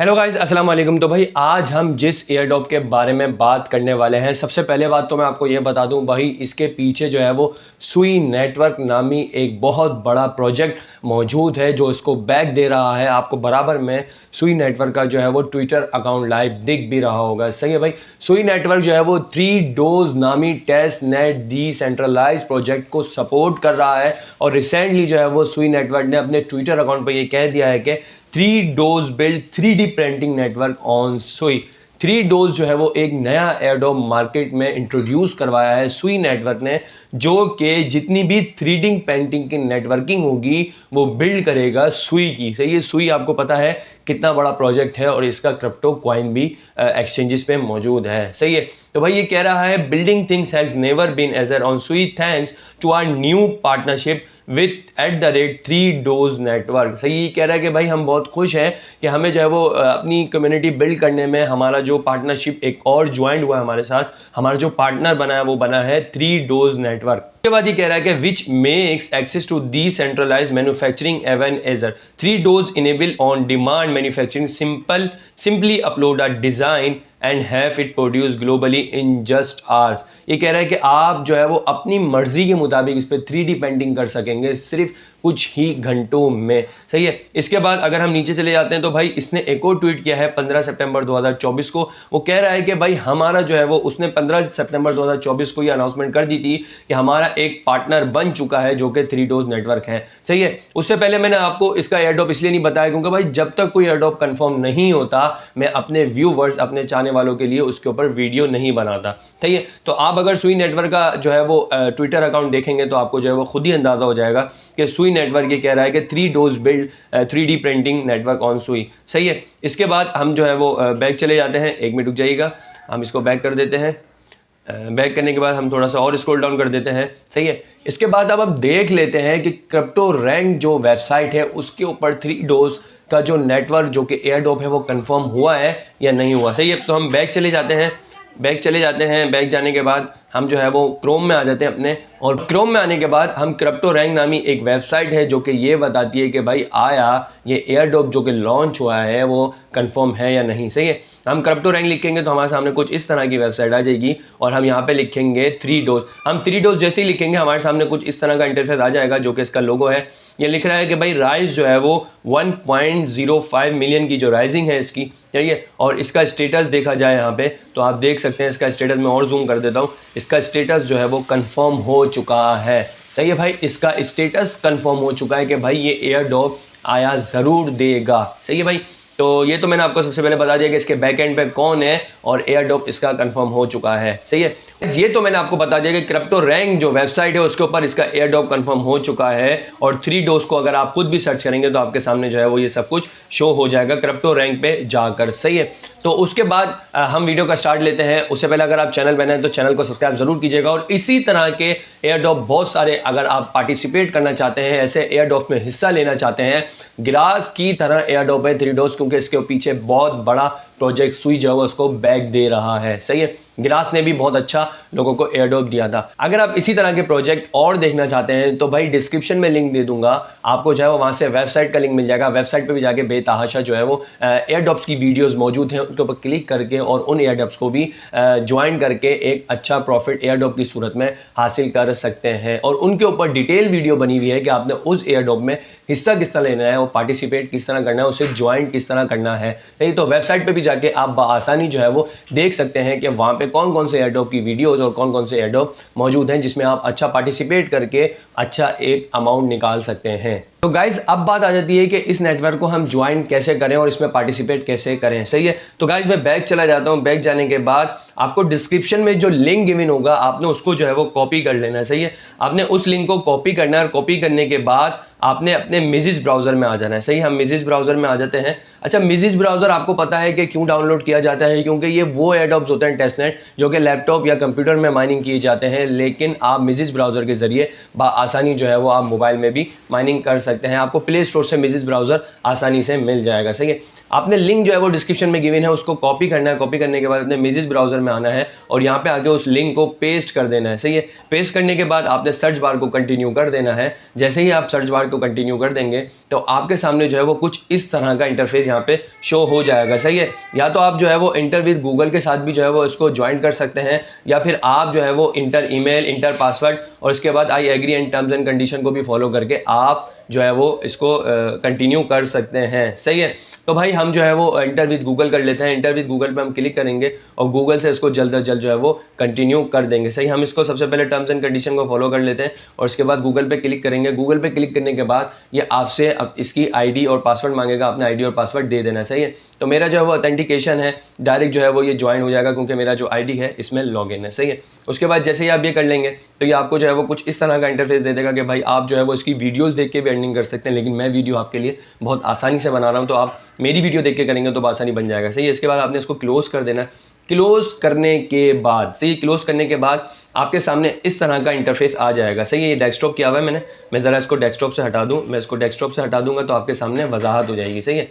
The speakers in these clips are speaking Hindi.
हेलो गाइस, अस्सलाम वालेकुम। तो भाई आज हम जिस एयरड्रॉप के बारे में बात करने वाले हैं, सबसे पहले बात तो मैं आपको ये बता दूं भाई, इसके पीछे जो है वो सुई नेटवर्क नामी एक बहुत बड़ा प्रोजेक्ट मौजूद है जो इसको बैक दे रहा है। आपको बराबर में सुई नेटवर्क का जो है वो ट्विटर अकाउंट लाइव दिख भी रहा होगा। सही है भाई। सुई नेटवर्क जो है वो 3 डोज नामी टेस्ट नेट डिसेंट्रलाइज प्रोजेक्ट को सपोर्ट कर रहा है और रिसेंटली जो है वो सुई नेटवर्क ने अपने ट्विटर अकाउंट पर ये कह दिया है कि 3 dose build 3D printing network on सुई। 3 डोज जो है वो एक नया एयरड्रॉप मार्केट में इंट्रोड्यूस करवाया है सुई नेटवर्क ने, जो कि जितनी भी 3D पेंटिंग की नेटवर्किंग होगी वो बिल्ड करेगा सुई की। सही है। सुई आपको पता है कितना बड़ा प्रोजेक्ट है और इसका क्रिप्टो कॉइन भी एक्सचेंजेस पे मौजूद है। सही है। तो भाई ये कह रहा है building things has never been easier on Sui thanks to our new partnership with @3 DOS network. सही ये कह रहा है कि भाई हम बहुत खुश हैं कि हमें जो है वो अपनी कम्युनिटी बिल्ड करने में हमारा जो पार्टनरशिप एक और ज्वाइंट हुआ है हमारे साथ, हमारा जो पार्टनर बना है वो बना है 3 डोज नेटवर्क। उसके बाद ये कह रहा है कि which makes access to decentralised manufacturing even as a 3 does enable on demand manufacturing simply upload a design and have it produce globally in just hours. ये कह रहा है कि आप जो है वो अपनी मर्जी के मुताबिक इस पर 3D पेंटिंग कर सकेंगे सिर्फ कुछ ही घंटों में। सही है। इसके बाद अगर हम नीचे चले जाते हैं तो भाई इसने एक और ट्वीट किया है 15 सितंबर 2024 को। वो कह रहा है कि भाई हमारा जो है वो उसने 15 सितंबर 2024 को ये अनाउंसमेंट कर दी थी कि हमारा एक पार्टनर बन चुका है जो कि 3 डोज नेटवर्क है। सही है। उससे पहले मैंने आपको इसका एयरड्रॉप इसलिए नहीं बताया क्योंकि भाई जब तक कोई एयरड्रॉप कंफर्म नहीं होता मैं अपने व्यूवर्स, अपने चाहने वालों के लिए उसके ऊपर वीडियो नहीं बनाता। सही है। तो आप अगर सुई नेटवर्क का जो है वो ट्विटर अकाउंट देखेंगे तो आपको जो है वो खुद ही अंदाजा हो जाएगा कि सुई नेटवर्क ये कह रहा है कि 3 dose build 3D printing network on सुई। सही है। इसके बाद हम जो है वो बैक चले जाते हैं। 1 मिनट रुक जाइएगा, हम इसको बैक कर देते हैं। बैक करने के बाद हम थोड़ा सा और स्क्रॉल डाउन कर देते हैं। सही है। इसके बाद अब हम देख लेते हैं कि क्रिप्टो रैंक जो वेबसाइट है उसके ऊपर 3 डोज का जो नेटवर्क जो कि एयरड्रॉप है वो कंफर्म हुआ है या नहीं हुआ। सही है। तो हम बैक चले जाते हैं। बैक जाने के बाद हम जो है वो क्रोम में आ जाते हैं अपने, और क्रोम में आने के बाद हम क्रिप्टो रैंक नामी एक वेबसाइट है जो कि ये बताती है कि भाई आया ये एयरड्रॉप जो कि लॉन्च हुआ है वो कंफर्म है या नहीं। सही है। हम क्रिप्टो रैंक लिखेंगे तो हमारे सामने कुछ इस तरह की वेबसाइट आ जाएगी और हम यहाँ पे लिखेंगे 3 डोज। हम 3 डोज जैसे ही लिखेंगे हमारे सामने कुछ इस तरह का इंटरफेस आ जाएगा जो कि इसका लोगो है। ये लिख रहा है कि भाई राइज जो है वो 1.05 मिलियन की जो राइजिंग है इसकी। चलिए, और इसका स्टेटस देखा जाए यहाँ पे तो आप देख सकते हैं इसका स्टेटस, मैं और जूम कर देता हूँ। इसका स्टेटस जो है वो कंफर्म हो चुका है। सही है भाई। इसका स्टेटस कंफर्म हो चुका है कि भाई ये एयरड्रॉप आया ज़रूर देगा। सही है भाई। तो ये तो मैंने आपको सबसे पहले बता दिया कि इसके बैक एंड पे कौन है और एयरड्रॉप इसका कंफर्म हो चुका है। सही है। ये तो मैंने आपको बता दिया कि क्रिप्टो रैंक जो वेबसाइट है उसके ऊपर इसका एयरड्रॉप कंफर्म हो चुका है और 3 डोज को अगर आप खुद भी सर्च करेंगे तो आपके सामने जो है वो ये सब कुछ शो हो जाएगा क्रिप्टो रैंक पे जाकर। सही है। तो उसके बाद हम वीडियो का स्टार्ट लेते हैं। उससे पहले अगर आप चैनल बनाएं तो चैनल को सब्सक्राइब जरूर कीजिएगा और इसी तरह के एयरड्रॉप बहुत सारे अगर आप पार्टिसिपेट करना चाहते हैं, ऐसे एयरड्रॉप में हिस्सा लेना चाहते हैं, ग्रास की तरह एयरड्रॉप है 3 डोज, क्योंकि इसके पीछे बहुत बड़ा प्रोजेक्ट सुई जो है उसको बैक दे रहा है। सही है। ग्रास ने भी बहुत अच्छा लोगों को एयरड्रॉप दिया था। अगर आप इसी तरह के प्रोजेक्ट और देखना चाहते हैं तो भाई डिस्क्रिप्शन में लिंक दे दूंगा, आपको जो है वो वहाँ से वेबसाइट का लिंक मिल जाएगा। वेबसाइट पे भी जाके बेतहाशा जो है वो एयरड्रॉप्स की वीडियोस मौजूद हैं, उनके ऊपर क्लिक करके और उन एयरड्रॉप्स को भी ज्वाइन करके एक अच्छा प्रॉफिट एयरड्रॉप की सूरत में हासिल कर सकते हैं। और उनके ऊपर डिटेल वीडियो बनी हुई है कि आपने उस एयरड्रॉप में हिस्सा किस तरह लेना है और पार्टिसिपेट किस तरह करना है, उसे ज्वाइन किस तरह करना है। नहीं तो वेबसाइट पे भी जाके आप बआसानी जो है वो देख सकते हैं कि वहाँ पे कौन कौन से एयरड्रॉप की वीडियोस और कौन कौन से एयरड्रॉप मौजूद हैं जिसमें आप अच्छा पार्टिसिपेट करके अच्छा एक अमाउंट निकाल सकते हैं। तो गाइज अब बात आ जाती है कि इस नेटवर्क को हम ज्वाइन कैसे करें और इसमें पार्टिसिपेट कैसे करें। सही है। तो गाइज मैं बैक चला जाता हूँ। बैक जाने के बाद आपको डिस्क्रिप्शन में जो लिंक गिवन होगा आपने उसको जो है वो कॉपी कर लेना है। सही है। आपने उस लिंक को कॉपी करना है और कॉपी करने के बाद आपने अपने मिजिज ब्राउज़र में आ जाना है। सही, हम मिजिज ब्राउज़र में आ जाते हैं। अच्छा, मिजिज ब्राउज़र आपको पता है कि क्यों डाउनलोड किया जाता है, क्योंकि ये वो एयरड्रॉप्स होते हैं टेस्टनेट जो कि लैपटॉप या कंप्यूटर में माइनिंग किए जाते हैं, लेकिन आप मिजिज ब्राउज़र के ज़रिए आसानी जो है वो आप मोबाइल में भी माइनिंग कर सकते हैं। आपको प्ले स्टोर से मिजिज ब्राउज़र आसानी से मिल जाएगा। सही है। आपने लिंक जो है वो डिस्क्रिप्शन में गिवन है, उसको कॉपी करना है। कॉपी करने के बाद अपने मेजिस ब्राउजर में आना है और यहाँ पे आके उस लिंक को पेस्ट कर देना है। सही है, पेस्ट करने के बाद आपने सर्च बार को कंटिन्यू कर देना है। जैसे ही आप सर्च बार को कंटिन्यू कर देंगे तो आपके सामने जो है वो कुछ इस तरह का इंटरफेस यहाँ पे शो हो जाएगा। सही है, या तो आप जो है वो इंटर विद गूगल के साथ भी जो है वो इसको ज्वाइन कर सकते हैं, या फिर आप जो है वो इंटर ईमेल, इंटर पासवर्ड और इसके बाद I agree and terms and condition को भी फॉलो करके आप जो है वो इसको कंटिन्यू कर सकते हैं। सही है, तो भाई हम जो है वो इंटर विद गूगल कर लेते हैं। इंटर विद गूगल पे हम क्लिक करेंगे और गूगल से इसको जल्द अज जल्द जो है वो कंटिन्यू कर देंगे। सही, हम इसको सबसे पहले टर्म्स एंड कंडीशन को फॉलो कर लेते हैं और उसके बाद गूगल पे क्लिक करेंगे। गूगल पे क्लिक करने के बाद ये आपसे अब इसकी आईडी और पासवर्ड मांगेगा, अपना आईडी और पासवर्ड दे देना। सही है, तो मेरा जो है वो ऑथेंटिकेशन है, डायरेक्ट जो है वो ये ज्वाइन हो जाएगा क्योंकि मेरा जो आईडी है इसमें लॉगिन है। सही है, उसके बाद जैसे ही आप ये कर लेंगे तो ये आपको जो है वो कुछ इस तरह का इंटरफेस दे देगा कि भाई आप जो है वो इसकी वीडियोस देख के भी अर्निंग कर सकते हैं, लेकिन मैं वीडियो आपके लिए बहुत आसानी से बना रहा हूँ, तो आप मेरी वीडियो देख के करेंगे तो आसानी बन जाएगा। सही है, इसके बाद आपने इसको क्लोज कर देना। क्लोज करने के बाद, सही, क्लोज करने के बाद आपके सामने इस तरह का इंटरफेस आ जाएगा। सही है, ये डेस्कटॉप किया हुआ है मैं ज़रा इसको डेस्कटॉप से हटा दूँ। मैं इसको डेस्कटॉप से हटा दूंगा तो आपके सामने वजाहत हो जाएगी। सही है,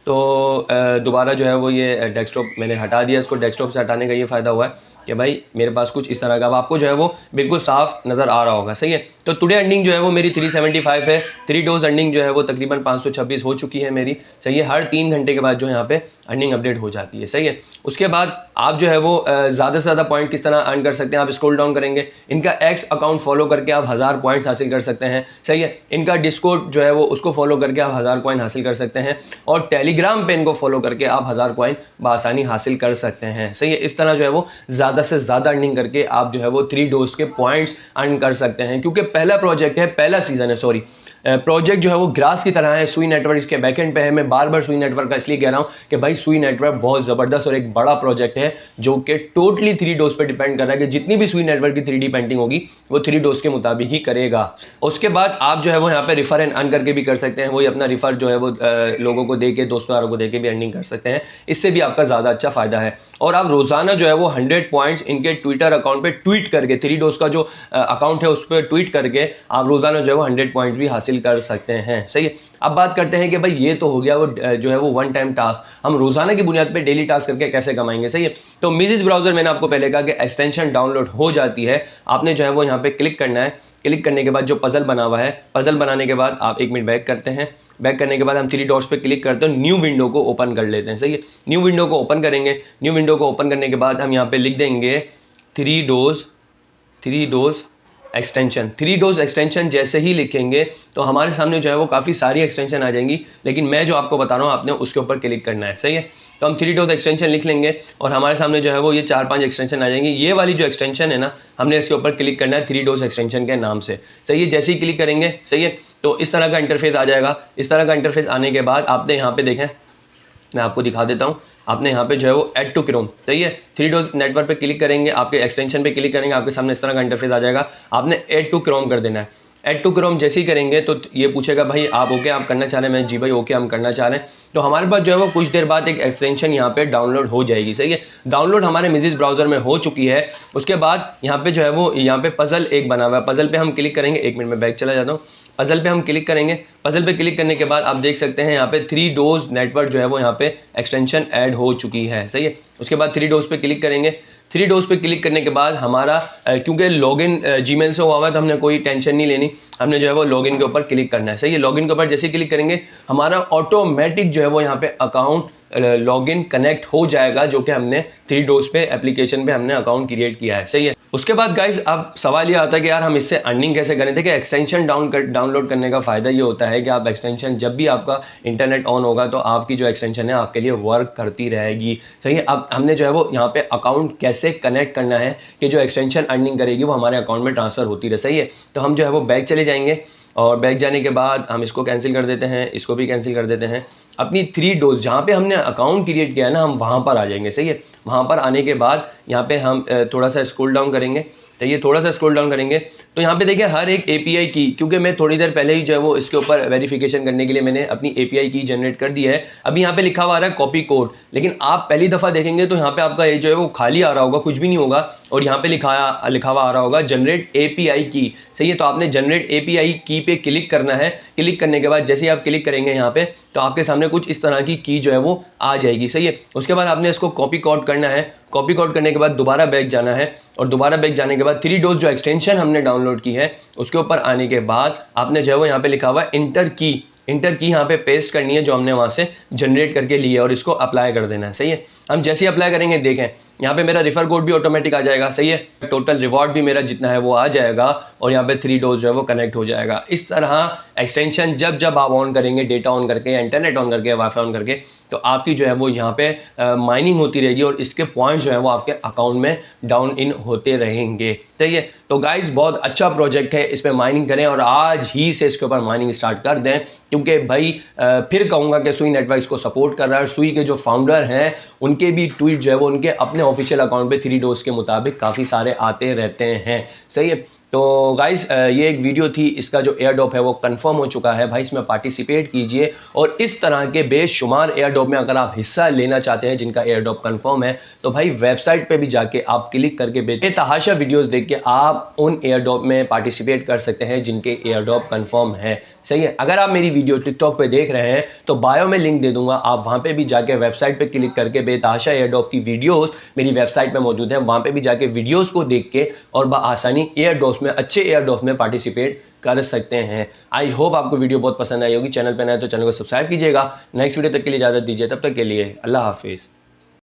तो दोबारा जो है वो ये डेस्कटॉप मैंने हटा दिया। इसको डेस्कटॉप से हटाने का ये फ़ायदा हुआ है कि भाई मेरे पास कुछ इस तरह का अब आपको जो है वो बिल्कुल साफ नज़र आ रहा होगा। सही है, तो टुडे अर्निंग जो है वो मेरी 375 है। 3 डोज अर्निंग जो है वो तकरीबन 526 हो चुकी है मेरी। सही है, हर 3 घंटे के बाद जो यहाँ पे अर्निंग अपडेट हो जाती है। सही है, उसके बाद आप जो है वो ज़्यादा से ज़्यादा पॉइंट किस तरह अर्न कर सकते हैं, आप स्क्रॉल डाउन करेंगे, इनका एक्स अकाउंट फॉलो करके आप 1000 पॉइंट्स हासिल कर सकते हैं। सही है, इनका डिस्कॉर्ड जो है वो उसको फॉलो करके आप 1000 कॉइन हासिल कर सकते हैं और टेलीग्राम पे इनको फॉलो करके आप 1000 कॉइन बआसानी हासिल कर सकते हैं। सही है, इस तरह जो है वो ज़्यादा से ज़्यादा अर्निंग करके आप जो है वो 3 डोज के पॉइंट्स अर्न कर सकते हैं, क्योंकि पहला प्रोजेक्ट है, पहला सीजन है, सॉरी प्रोजेक्ट जो है वो ग्रास की तरह है। सुई नेटवर्क इसके बैकएंड पे है। मैं बार बार सुई नेटवर्क का इसलिए कह रहा हूँ कि भाई सुई नेटवर्क बहुत ज़बरदस्त और एक बड़ा प्रोजेक्ट है जो कि टोटली 3 डोज पे डिपेंड कर रहा है कि जितनी भी सुई नेटवर्क की 3D पेंटिंग होगी वो 3 डोज के मुताबिक ही करेगा। उसके बाद आप जो है वो यहाँ पे रिफर एंड अर्न करके भी कर सकते हैं। वही अपना रिफर जो है वो लोगों को दे के, दोस्तों को दे के भी अर्निंग कर सकते हैं। इससे भी आपका ज़्यादा अच्छा फ़ायदा है। और आप रोज़ाना जो है वो 100 पॉइंट्स इनके ट्विटर अकाउंट पे ट्वीट करके, 3 डोज का जो अकाउंट है उस पर ट्वीट करके आप रोज़ाना जो है वो 100 पॉइंट भी हासिल कर सकते हैं। सही है, अब बात करते हैं कि भाई ये तो हो गया वो जो है वो वन टाइम टास्क, हम रोजाना की बुनियाद पे डेली टास्क करके कैसे कमाएंगे। सही है, तो मेजिस ब्राउजर मैंने आपको पहले कहा कि एक्सटेंशन डाउनलोड हो जाती है। आपने जो है वो यहाँ पे क्लिक करना है। क्लिक करने के बाद जो पजल बना हुआ है, पजल बनाने के बाद आप 1 मिनट बैक करते हैं। बैक करने के बाद हम 3 डॉट्स पे क्लिक करते हैं, न्यू विंडो को ओपन कर लेते हैं। सही है, न्यू विंडो को ओपन करेंगे। न्यू विंडो को ओपन करने के बाद हम यहाँ पे लिख देंगे 3 डोज एक्सटेंशन। 3 डोज एक्सटेंशन जैसे ही लिखेंगे तो हमारे सामने जो है वो काफ़ी सारी एक्सटेंशन आ जाएंगी, लेकिन मैं जो आपको बता रहा हूँ आपने उसके ऊपर क्लिक करना है। सही है, तो हम 3 डोज एक्सटेंशन लिख लेंगे और हमारे सामने जो है वो ये 4-5 एक्सटेंशन आ जाएंगी। ये वाली जो एक्सटेंशन है ना, हमने इसके ऊपर क्लिक करना है 3 डोज एक्सटेंशन के नाम से। सही है, जैसे ही क्लिक करेंगे, सही है, तो इस तरह का इंटरफेस आ जाएगा। इस तरह का इंटरफेस आने के बाद आपने यहाँ पे देखें, मैं आपको दिखा देता हूँ। आपने यहाँ पे जो है वो ऐड टू क्रोम, सही है, 3 डोज नेटवर्क पे क्लिक करेंगे, आपके एक्सटेंशन पे क्लिक करेंगे, आपके सामने इस तरह का इंटरफेस आ जाएगा। आपने ऐड टू क्रोम कर देना है। ऐड टू क्रोम जैसे ही करेंगे तो ये पूछेगा भाई आप ओके आप करना चाह रहे हैं। मैं जी भाई ओके हम करना चाह रहे हैं। तो हमारे पास जो है वो कुछ देर बाद एक एक्सटेंशन यहाँ पे डाउनलोड हो जाएगी। सही है, डाउनलोड हमारे मेजिस ब्राउजर में हो चुकी है। उसके बाद यहाँ पे जो है वो यहाँ पे पजल एक बना हुआ है, पजल पे हम क्लिक करेंगे। 1 मिनट में बैक चला जाता हूँ। पजल पे हम क्लिक करेंगे। पजल पे क्लिक करने के बाद आप देख सकते हैं यहाँ पे 3 डोज नेटवर्क जो है वो यहाँ पे एक्सटेंशन ऐड हो चुकी है। सही है, उसके बाद 3 डोज पे क्लिक करेंगे। 3 डोज पे क्लिक करने के बाद हमारा क्योंकि लॉगिन जीमेल से हुआ हुआ है तो हमने कोई टेंशन नहीं लेनी, हमने जो है वो लॉगिन के ऊपर क्लिक करना है। सही है, लॉगिन के ऊपर जैसे क्लिक करेंगे हमारा ऑटोमेटिक जो है वो यहाँ पे अकाउंट लॉगिन कनेक्ट हो जाएगा, जो कि हमने 3 डोज पे एप्लीकेशन पे हमने अकाउंट क्रिएट किया है। सही है, उसके बाद गाइज अब सवाल ये आता है कि यार हम इससे अर्निंग कैसे करें थे। कि एक्सटेंशन डाउनलोड करने का फ़ायदा ये होता है कि आप एक्सटेंशन जब भी आपका इंटरनेट ऑन होगा तो आपकी जो एक्सटेंशन है आपके लिए वर्क करती रहेगी। सही है, अब हमने जो है वो यहाँ पे अकाउंट कैसे कनेक्ट करना है कि जो एक्सटेंशन अर्निंग करेगी वो हमारे अकाउंट में ट्रांसफ़र होती रहे। सही है, तो हम जो है वो बैक चले जाएंगे और बैक जाने के बाद हम इसको कैंसिल कर देते हैं, इसको भी कैंसिल कर देते हैं। अपनी 3 डोज जहाँ पे हमने अकाउंट क्रिएट किया है ना, हम वहाँ पर आ जाएंगे। सही है, वहाँ पर आने के बाद यहाँ पे हम थोड़ा सा स्क्रॉल डाउन करेंगे। तो ये थोड़ा सा स्क्रॉल डाउन करेंगे तो यहाँ पे देखिए हर एक API की, क्योंकि मैं थोड़ी देर पहले ही जो है वो इसके ऊपर वेरिफिकेशन करने के लिए मैंने अपनी API की जनरेट कर दी है। अभी यहाँ पे लिखा हुआ आ रहा है कॉपी कोड। लेकिन आप पहली दफ़ा देखेंगे तो यहाँ पे आपका ये जो है वो खाली आ रहा होगा, कुछ भी नहीं होगा, और यहाँ पे लिखा हुआ आ रहा होगा जनरेट एपीआई की। सही है, तो आपने जनरेट एपीआई की पे क्लिक करना है। क्लिक करने के बाद जैसे ही आप क्लिक करेंगे यहाँ पे, तो आपके सामने कुछ इस तरह की जो है वो आ जाएगी। सही है, उसके बाद आपने इसको कॉपी कोड करना है। कॉपी कोड करने के बाद दोबारा बैक जाना है, और दोबारा बैक जाने के बाद 3DOS जो एक्सटेंशन हमने डाउनलोड की है उसके ऊपर आने के बाद आपने जो है वो यहाँ पे लिखा हुआ है इंटर की यहाँ पे पेस्ट करनी है जो हमने वहाँ से जनरेट करके ली है, और इसको अप्लाई कर देना है। सही है, हम जैसे ही अप्लाई करेंगे देखें यहाँ पे मेरा रिफर कोड भी ऑटोमेटिक आ जाएगा। सही है, टोटल रिवॉर्ड भी मेरा जितना है वो आ जाएगा, और यहाँ पे 3DOS जो है वो कनेक्ट हो जाएगा। इस तरह एक्सटेंशन जब आप ऑन करेंगे, डेटा ऑन करके या इंटरनेट ऑन करके, वाईफाई ऑन करके, तो आपकी जो है वो यहाँ पे माइनिंग होती रहेगी, और इसके पॉइंट्स जो है वो आपके अकाउंट में डाउन इन होते रहेंगे। सही है, तो गाइस बहुत अच्छा प्रोजेक्ट है, इस पर माइनिंग करें और आज ही से इसके ऊपर माइनिंग स्टार्ट कर दें, क्योंकि भाई फिर कहूँगा कि सुई नेटवर्क इसको सपोर्ट कर रहा है। सुई के जो फाउंडर हैं उनके भी ट्वीट जो है वो उनके अपने ऑफिशियल अकाउंट पे 3DOS के मुताबिक काफ़ी सारे आते रहते हैं। सही है, तो गाइस ये एक वीडियो थी, इसका जो एयर ड्रॉप है वो कंफर्म हो चुका है। भाई इसमें पार्टिसिपेट कीजिए, और इस तरह के बेशुमार एयर ड्रॉप में अगर आप हिस्सा लेना चाहते हैं जिनका एयर ड्रॉप कंफर्म है, तो भाई वेबसाइट पे भी जाके आप क्लिक करके बेतहाशा वीडियोस देख के आप उन एयर ड्रॉप में पार्टिसिपेट कर सकते हैं जिनके एयर ड्रॉप कंफर्म है। सही है, अगर आप मेरी वीडियो टिकटॉक पे देख रहे हैं तो बायो में लिंक दे दूंगा, आप वहाँ पे भी जाके वेबसाइट पे क्लिक करके बेतहाशा एयर ड्रॉप की वीडियोस मेरी वेबसाइट पे मौजूद है, वहाँ पे भी जाके वीडियोस को देख के और बआसानी एयर ड्रॉप्स में, अच्छे एयर ड्रॉप्स में पार्टिसिपेट कर सकते हैं। आई होप आपको वीडियो बहुत पसंद आई होगी। चैनल पर नए तो चैनल को सब्सक्राइब कीजिएगा। नेक्स्ट वीडियो तक के लिए इजाज़त दीजिए, तब तक के लिए अल्लाह हाफिज़।